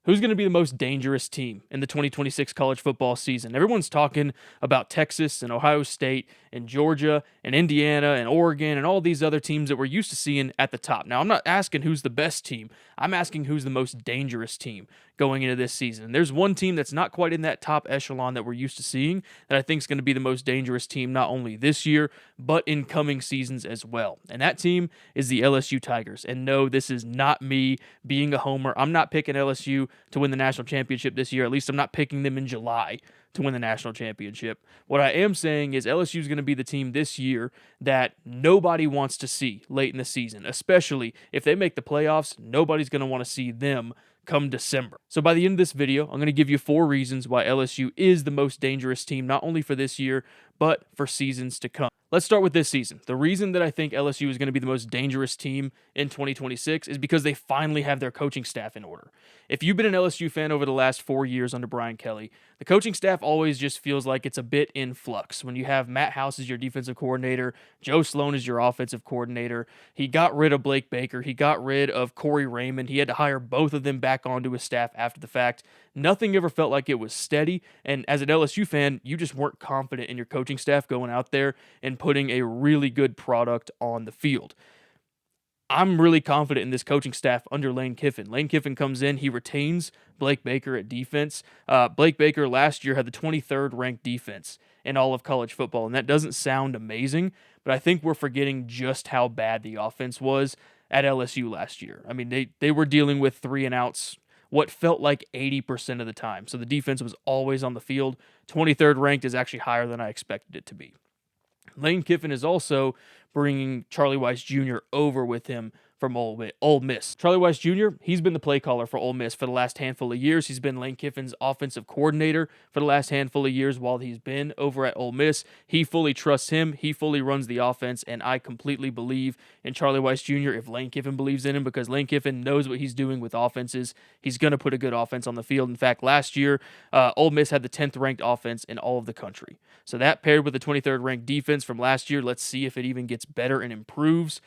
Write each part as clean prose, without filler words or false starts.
Who's going to be the most dangerous team in the 2026 college football season? Everyone's talking about Texas and Ohio State and Georgia and Indiana and Oregon and all these other teams that we're used to seeing at the top. Now, I'm not asking who's the best team. I'm asking who's the most dangerous team going into this season. And there's one team that's not quite in that top echelon that we're used to seeing that I think is going to be the most dangerous team not only this year, but in coming seasons as well. And that team is the LSU Tigers. And no, this is not me being a homer. I'm not picking LSU to win the national championship this year. At least I'm not picking them in July to win the national championship. What I am saying is LSU is going to be the team this year that nobody wants to see late in the season, especially if they make the playoffs. Nobody's going to want to see them come December. So by the end of this video, I'm going to give you 4 reasons why LSU is the most dangerous team, not only for this year, but for seasons to come. Let's start with this season. The reason that I think LSU is going to be the most dangerous team in 2026 is because they finally have their coaching staff in order. If you've been an LSU fan over the last 4 years under Brian Kelly, the coaching staff always just feels like it's a bit in flux. When you have Matt House as your defensive coordinator, Joe Sloan as your offensive coordinator, he got rid of Blake Baker, he got rid of Corey Raymond, he had to hire both of them back onto his staff after the fact. Nothing ever felt like it was steady, and as an LSU fan, you just weren't confident in your coaching staff going out there and putting a really good product on the field. I'm really confident in this coaching staff under Lane Kiffin. Lane Kiffin comes in, he retains Blake Baker at defense. Blake Baker last year had the 23rd ranked defense in all of college football, and that doesn't sound amazing, but I think we're forgetting just how bad the offense was at LSU last year. I mean, they were dealing with 3-and-outs what felt like 80% of the time, so the defense was always on the field. 23rd ranked is actually higher than I expected it to be. Lane Kiffin is also bringing Charlie Weiss Jr. over with him from Ole Miss. Charlie Weiss Jr., he's been the play caller for Ole Miss for the last handful of years. He's been Lane Kiffin's offensive coordinator for the last handful of years while he's been over at Ole Miss. He fully trusts him. He fully runs the offense, and I completely believe in Charlie Weiss Jr. if Lane Kiffin believes in him, because Lane Kiffin knows what he's doing with offenses. He's going to put a good offense on the field. In fact, last year, Ole Miss had the 10th ranked offense in all of the country. So that paired with the 23rd ranked defense from last year, let's see if it even gets better and improves.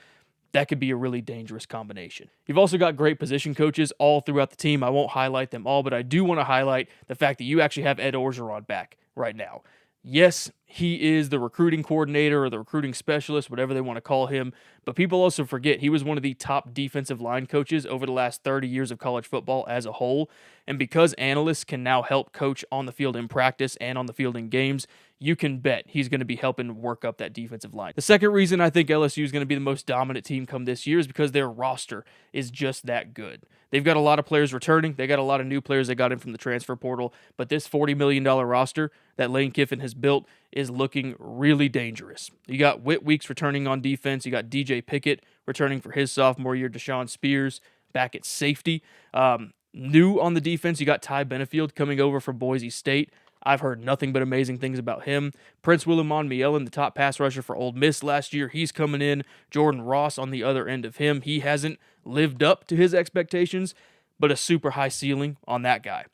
That could be a really dangerous combination. You've also got great position coaches all throughout the team. I won't highlight them all, but I do want to highlight the fact that you actually have Ed Orgeron back right now. Yes, he is the recruiting coordinator or the recruiting specialist, whatever they want to call him, but people also forget he was one of the top defensive line coaches over the last 30 years of college football as a whole, and because analysts can now help coach on the field in practice and on the field in games, you can bet he's going to be helping work up that defensive line. The second reason I think LSU is going to be the most dominant team come this year is because their roster is just that good. They've got a lot of players returning. They got a lot of new players they got in from the transfer portal, but this $40 million roster that Lane Kiffin has built is looking really dangerous. You got Whit Weeks returning on defense. You got DJ Pickett returning for his sophomore year. Deshaun Spears back at safety. New on the defense, you got Ty Benefield coming over from Boise State. I've heard nothing but amazing things about him. Prince Willimon Mielen, the top pass rusher for Ole Miss last year, he's coming in. Jordan Ross on the other end of him. He hasn't lived up to his expectations, but a super high ceiling on that guy.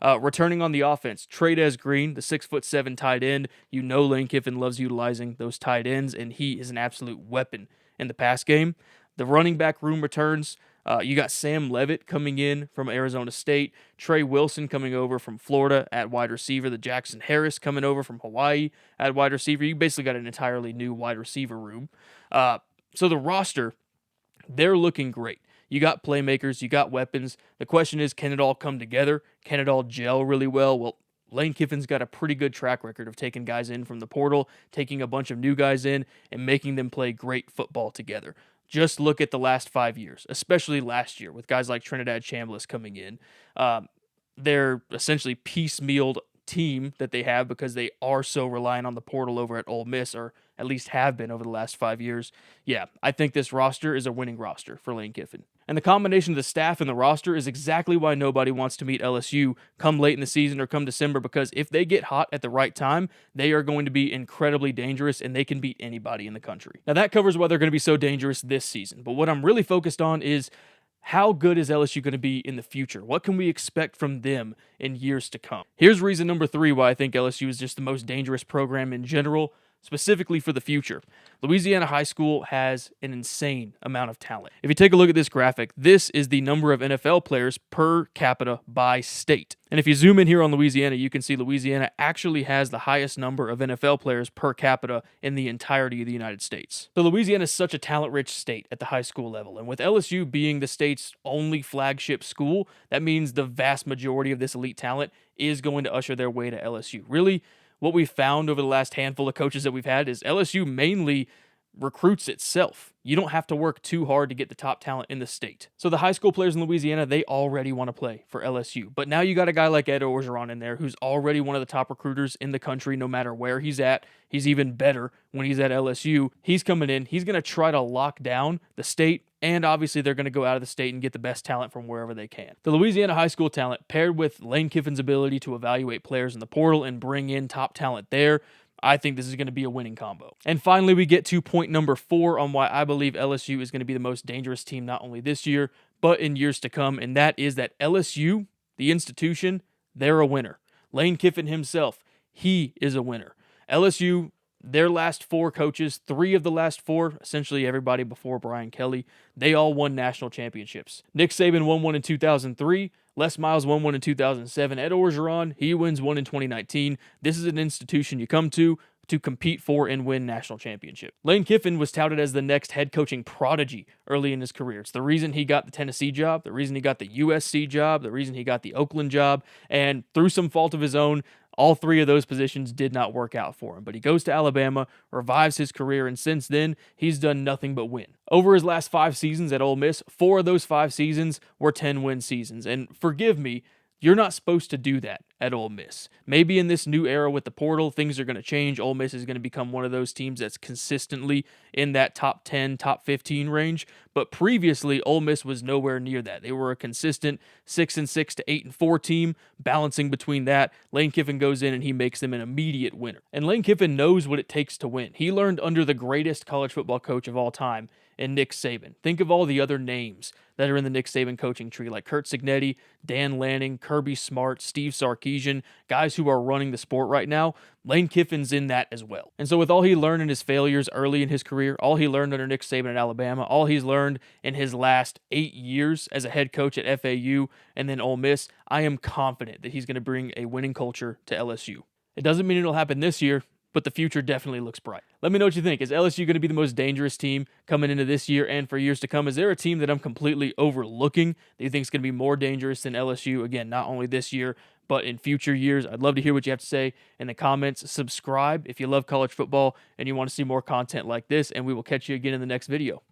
Returning on the offense, Trey'Dez Green, the 6'7" tight end. You know Lane Kiffin loves utilizing those tight ends, and he is an absolute weapon in the pass game. The running back room returns. You got Sam Levitt coming in from Arizona State, Trey Wilson coming over from Florida at wide receiver, the Jackson Harris coming over from Hawaii at wide receiver. You basically got an entirely new wide receiver room. So the roster, they're looking great. You got playmakers, you got weapons. The question is, can it all come together? Can it all gel really well? Well, Lane Kiffin's got a pretty good track record of taking guys in from the portal, taking a bunch of new guys in, and making them play great football together. Just look at the last 5 years, especially last year with guys like Trinidad Chambliss coming in. They're essentially piecemealed team that they have because they are so reliant on the portal over at Ole Miss, or at least have been over the last 5 years. Yeah, I think this roster is a winning roster for Lane Kiffin. And the combination of the staff and the roster is exactly why nobody wants to meet LSU come late in the season or come December, because if they get hot at the right time, they are going to be incredibly dangerous and they can beat anybody in the country. Now that covers why they're going to be so dangerous this season, but what I'm really focused on is how good is LSU going to be in the future? What can we expect from them in years to come? Here's reason number 3 why I think LSU is just the most dangerous program in general. specifically for the future. Louisiana high school has an insane amount of talent. If you take a look at this graphic, this is the number of NFL players per capita by state. And if you zoom in here on Louisiana, you can see Louisiana actually has the highest number of NFL players per capita in the entirety of the United States. So Louisiana is such a talent-rich state at the high school level. And with LSU being the state's only flagship school, that means the vast majority of this elite talent is going to usher their way to LSU. Really, what we've found over the last handful of coaches that we've had is LSU mainly recruits itself. You don't have to work too hard to get the top talent in the state. So the high school players in Louisiana, they already want to play for LSU. But now you got a guy like Ed Orgeron in there who's already one of the top recruiters in the country no matter where he's at. He's even better when he's at LSU. He's coming in. He's going to try to lock down the state, and obviously they're going to go out of the state and get the best talent from wherever they can. The Louisiana high school talent, paired with Lane Kiffin's ability to evaluate players in the portal and bring in top talent there, I think this is going to be a winning combo. And finally, we get to point number 4 on why I believe LSU is going to be the most dangerous team not only this year, but in years to come, and that is that LSU, the institution, they're a winner. Lane Kiffin himself, he is a winner. LSU, their last 4 coaches, 3 of the last 4, essentially everybody before Brian Kelly, they all won national championships. Nick Saban won one in 2003. Les Miles won one in 2007. Ed Orgeron, he wins one in 2019. This is an institution you come to compete for and win national championship. Lane Kiffin was touted as the next head coaching prodigy early in his career. It's the reason he got the Tennessee job, the reason he got the USC job, the reason he got the Oakland job, and through some fault of his own, all 3 of those positions did not work out for him. But he goes to Alabama, revives his career, and since then, he's done nothing but win. Over his last 5 seasons at Ole Miss, 4 of those 5 seasons were 10-win seasons. And forgive me, you're not supposed to do that at Ole Miss. Maybe in this new era with the portal, things are going to change. Ole Miss is going to become one of those teams that's consistently in that top 10, top 15 range. But previously, Ole Miss was nowhere near that. They were a consistent 6-6 to 8-4 team, balancing between that. Lane Kiffin goes in and he makes them an immediate winner. And Lane Kiffin knows what it takes to win. He learned under the greatest college football coach of all time in Nick Saban. Think of all the other names that are in the Nick Saban coaching tree, like Curt Cignetti, Dan Lanning, Kirby Smart, Steve Sarkisian, guys who are running the sport right now. Lane Kiffin's in that as well. And so with all he learned in his failures early in his career, all he learned under Nick Saban at Alabama, all he's learned in his last 8 years as a head coach at FAU and then Ole Miss, I am confident that he's going to bring a winning culture to LSU. It doesn't mean it'll happen this year, but the future definitely looks bright. Let me know what you think. Is LSU going to be the most dangerous team coming into this year and for years to come? Is there a team that I'm completely overlooking that you think is going to be more dangerous than LSU? Again, not only this year, but in future years. I'd love to hear what you have to say in the comments. Subscribe if you love college football and you want to see more content like this, and we will catch you again in the next video.